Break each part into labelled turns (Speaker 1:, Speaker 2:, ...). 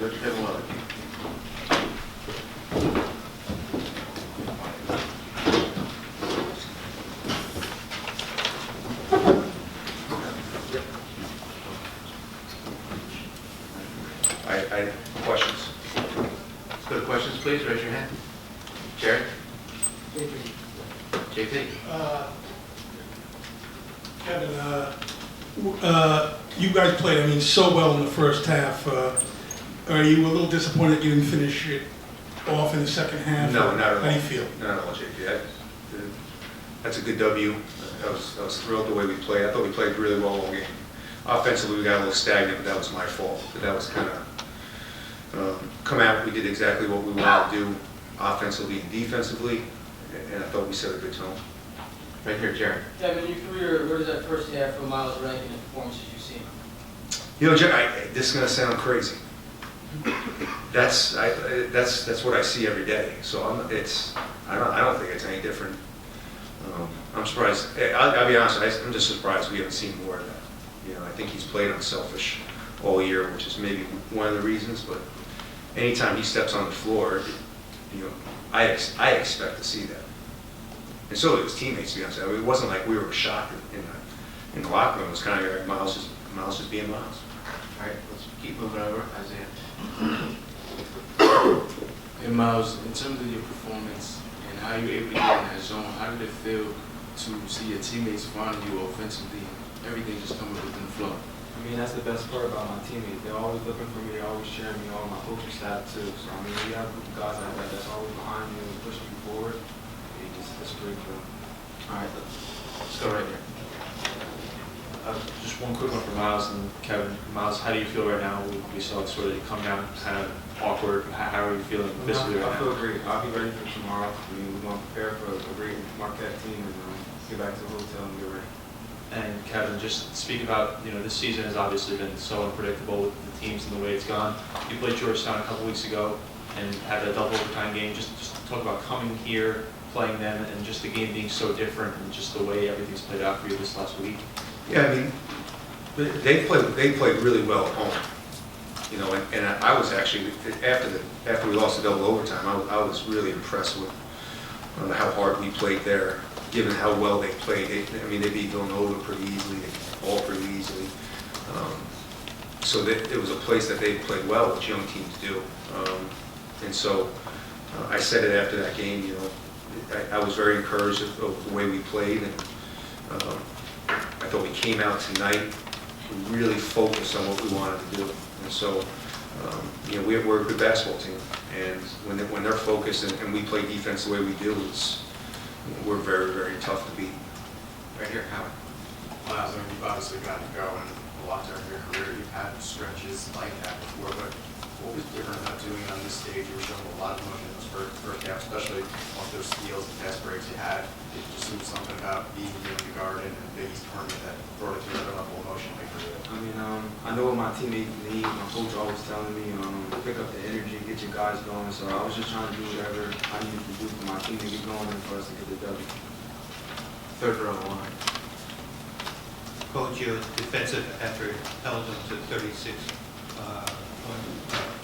Speaker 1: Georgetown Willard.
Speaker 2: I questions.
Speaker 1: Let's go to questions, please. Raise your hand. Jared? JP?
Speaker 3: Kevin, you guys played, so well in the first half. Are you a little disappointed you didn't finish it off in the second half?
Speaker 2: No, not at all.
Speaker 3: How do you feel?
Speaker 2: Not at all, JP. That's a good W. I was thrilled the way we played. I thought we played really well all game. Offensively, we got a little stagnant, but that was my fault. But that was kind of come out. We did exactly what we wanted to do, offensively and defensively, and I thought we set a good tone.
Speaker 1: Right here, Jared.
Speaker 4: Kevin, in your career, where does that first half for Myles rank in the performances you've seen?
Speaker 2: You know, Jared, this is going to sound crazy. That's what I see every day. So I don't think it's any different. I'm surprised. I'll be honest. I'm just surprised we haven't seen more of that. You know, I think he's played unselfish all year, which is maybe one of the reasons. But anytime he steps on the floor, you know, I expect to see that. And so did his teammates, to be honest. It wasn't like we were shocked in the locker room. It was kind of like Myles just being Myles.
Speaker 1: All right, let's keep moving over. Isaiah.
Speaker 5: And Myles, in terms of your performance and how you were able to get in that zone, how did it feel to see your teammates finding you offensively and everything just coming within the flow?
Speaker 6: That's the best part about my teammates. They're always looking for me. They're always cheering me on. My coaching staff too. So we have a group of guys like that that's always behind you and pushing you forward. It's great for them.
Speaker 1: All right, let's go right here.
Speaker 7: Just one quick one for Myles and Kevin. Myles, how do you feel right now? We saw it sort of come down kind of awkward. How are you feeling physically right
Speaker 6: I feel
Speaker 7: now?
Speaker 6: great. I'll be ready for tomorrow. We're going to prepare for a great Marquette team and get back to the hotel and get ready.
Speaker 7: And Kevin, just speak about, this season has obviously been so unpredictable with the teams and the way it's gone. You played Georgetown a couple weeks ago and had a double overtime game. Just talk about coming here, playing them, and just the game being so different and just the way everything's played out for you this last week.
Speaker 2: Yeah, they played really well at home. And I was actually after we lost the double overtime, I was really impressed with how hard we played there, given how well they played. They beat Villanova pretty easily, all pretty easily. So it was a place that they played well, which young teams do. And so I said it after that game. I was very encouraged of the way we played, and I thought we came out tonight really focused on what we wanted to do. And so, we're a good basketball team, and when they're focused and we play defense the way we do, we're very, very tough to beat.
Speaker 1: Right here, Howard.
Speaker 8: Myles, you've obviously gotten to go and a lot during your career. You've had stretches like that before, but what was different about doing it on this stage? You were showing a lot of emotion in this first half, especially off those steals and fast breaks you had. It just seemed something about being here in the Garden and Big East tournament that brought it to another level emotionally for you.
Speaker 6: I know what my teammates need. My coach always telling me, pick up the energy, get your guys going. So I was just trying to do whatever I needed to do for my team to get going and for us to get the W.
Speaker 1: Third row line.
Speaker 9: Coach, your defensive effort held them to 36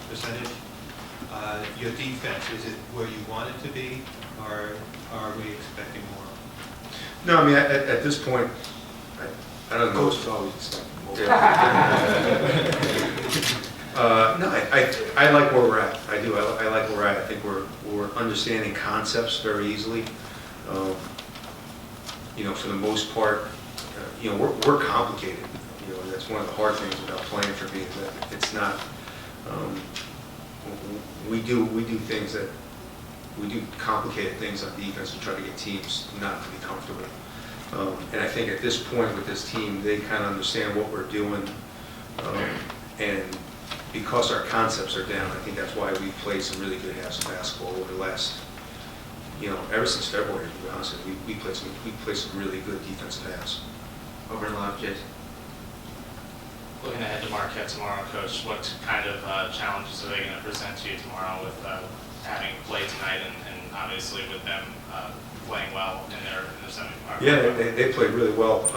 Speaker 9: percentage. Your defense, is it where you want it to be, or are we expecting more?
Speaker 2: No, at this point, I don't know.
Speaker 6: Coach is always expecting more.
Speaker 2: No, I like where we're at. I do. I like where we're at. I think we're understanding concepts very easily. For the most part, we're complicated. That's one of the hard things about playing for me, is that it's not. We do things that we do complicated things on defense to try to get teams not to be comfortable. And I think at this point with this team, they kind of understand what we're doing, and because our concepts are down, I think that's why we've played some really good halves of basketball over the last, ever since February. To be honest, we played some really good defensive halves.
Speaker 1: Over in the left, Jason.
Speaker 10: Looking ahead to Marquette tomorrow, Coach, what kind of challenges are they going to present to you tomorrow with having played tonight and obviously with them playing well in their semifinal?
Speaker 2: Yeah, they played really well.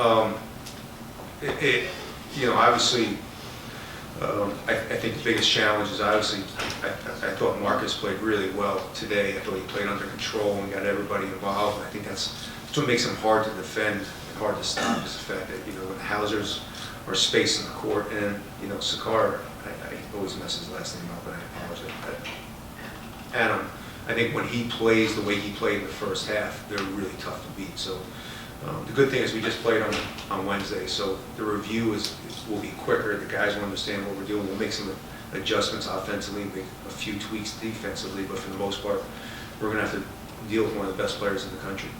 Speaker 2: Obviously, I think the biggest challenge is obviously, I thought Marcus played really well today. I thought he played under control and got everybody involved. And I think that's what makes him hard to defend and hard to stop, is the fact that, when Hauser's are spacing the court, and, Sakar, I always mess his last name up, but I apologize. Adam, I think when he plays the way he played in the first half, they're really tough to beat. So the good thing is we just played on Wednesday, so the review will be quicker. The guys will understand what we're doing. We'll make some adjustments offensively, make a few tweaks defensively, but for the most part, we're going to have to deal with one of the best players in the country.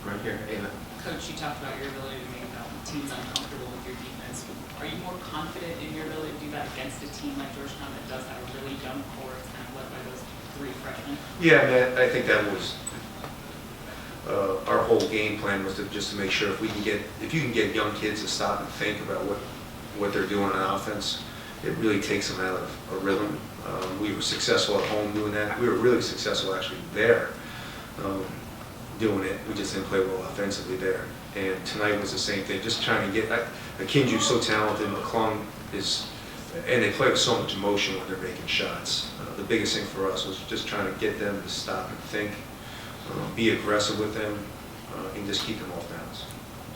Speaker 1: Right here, Ava.
Speaker 11: Coach, you talked about your ability to make teams uncomfortable with your defense. Are you more confident in your ability to do that against a team like Georgetown that does have a really young core? It's kind of led by those 3 freshmen.
Speaker 2: Yeah, I mean, I think that was our whole game plan, was just to make sure if you can get young kids to stop and think about what they're doing on offense, it really takes them out of a rhythm. We were successful at home doing that. We were really successful actually there doing it. We just didn't play well offensively there. And tonight was the same thing, just trying to get, Akinju's so talented, McClung is, and they play with so much emotion when they're making shots. The biggest thing for us was just trying to get them to stop and think, be aggressive with them, and just keep them off balance.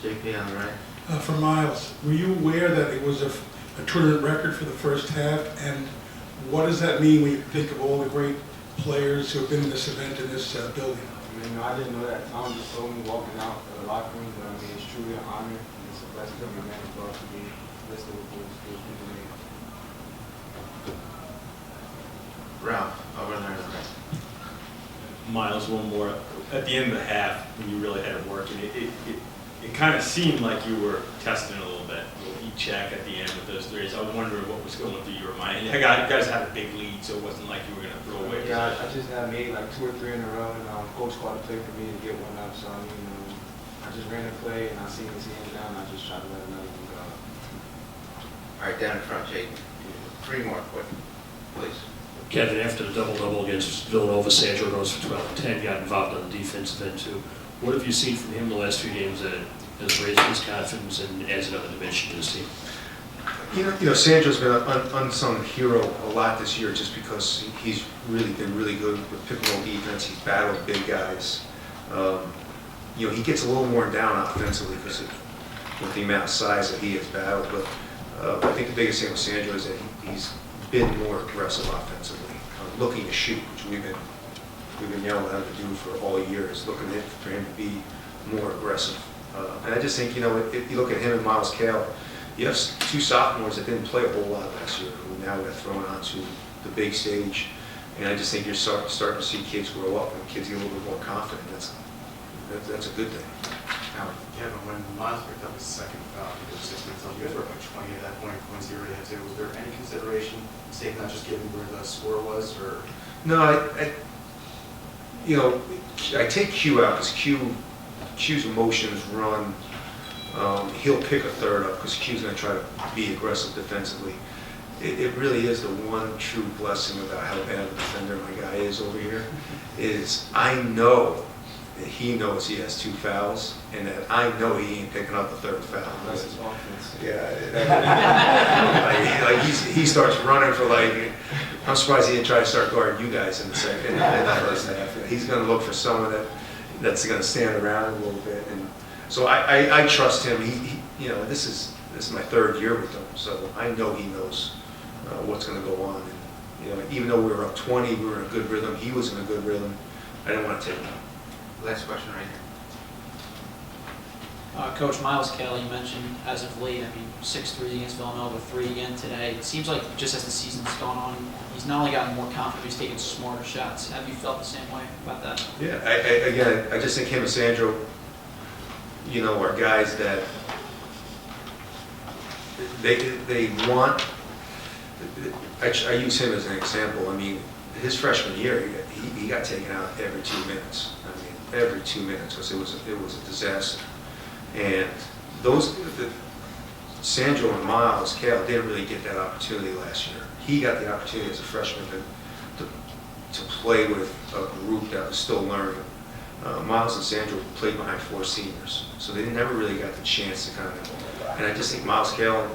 Speaker 1: JP on the right.
Speaker 3: For Myles, were you aware that it was a tournament record for the first half? And what does that mean when you think of all the great players who have been in this event in this building?
Speaker 6: I didn't know that. Tom just told me walking out of the locker room, but it's truly an honor, and it's a blessing to be a man of God to be listed with those people names.
Speaker 1: Ralph, over there on the right.
Speaker 12: Myles, one more. At the end of the half, when you really had it working, it kind of seemed like you were testing a little bit. You check at the end with those threes. I was wondering what was going through your mind. You guys had a big lead, so it wasn't like you were going to throw away.
Speaker 6: Yeah, I just had made like 2 or 3 in a row, and coach called a play for me to get one up. So I just ran a play, and I seen his hand down, and I just tried to let another one go.
Speaker 1: All right, down in front, Jake. 3 more quick, please.
Speaker 13: Kevin, after the double-double against Villanova, Sandro goes for 12 and 10, got involved on the defensive end too. What have you seen from him the last few games that has raised his confidence and adds another dimension to his team?
Speaker 2: Sandro's been an unsung hero a lot this year, just because he's really been really good with pick-and-roll defense. He's battled big guys. He gets a little more down offensively because with the amount of size that he has battled. But I think the biggest thing with Sandro is that he's been more aggressive offensively, looking to shoot, which we've been yelling at him to do for all years, looking for him to be more aggressive. And I just think, if you look at him and Myles Cale, you have 2 sophomores that didn't play a whole lot last year, who now got thrown onto the big stage. And I just think you're starting to see kids grow up and kids get a little bit more confident. That's a good thing.
Speaker 8: Now, Kevin, when Myles picked up his second foul, you guys were up by 20 at that point, points you already had 2. Was there any consideration, say, not just given where the score was, or?
Speaker 2: No, I take Q out because Q's emotions run. He'll pick a third up because Q's going to try to be aggressive defensively. It really is the one true blessing about how bad of a defender my guy is over here, is I know that he knows he has 2 fouls, and that I know he ain't picking up a 3rd foul.
Speaker 6: That's his offense.
Speaker 2: Yeah, he starts running for I'm surprised he didn't try to start guarding you guys in the first half. He's going to look for someone that's going to stand around a little bit, and so I trust him. This is my 3rd year with him, so I know he knows what's going to go on. And, even though we were up 20, we were in a good rhythm. He was in a good rhythm. I didn't want to take him out.
Speaker 1: Last question right here.
Speaker 11: Coach, Myles Cale, you mentioned as of late, 6 threes against Villanova, 3 again today. It seems like just as the season's gone on, he's not only gotten more confident, he's taking smarter shots. Have you felt the same way about that?
Speaker 2: Yeah, I just think him and Sandro, are guys that they want. I use him as an example. His freshman year, he got taken out every 2 minutes. Every 2 minutes, because it was a disaster. And Sandro and Myles Cale didn't really get that opportunity last year. He got the opportunity as a freshman to play with a group that was still learning. Myles and Sandro played behind 4 seniors, so they never really got the chance to and I just think Myles Cale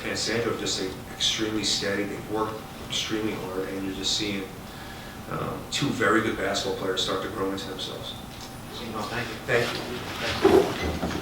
Speaker 2: and Sandro have just extremely steady. They've worked extremely hard, and you're just seeing two very good basketball players start to grow into themselves.
Speaker 11: Thank you.
Speaker 2: Thank you.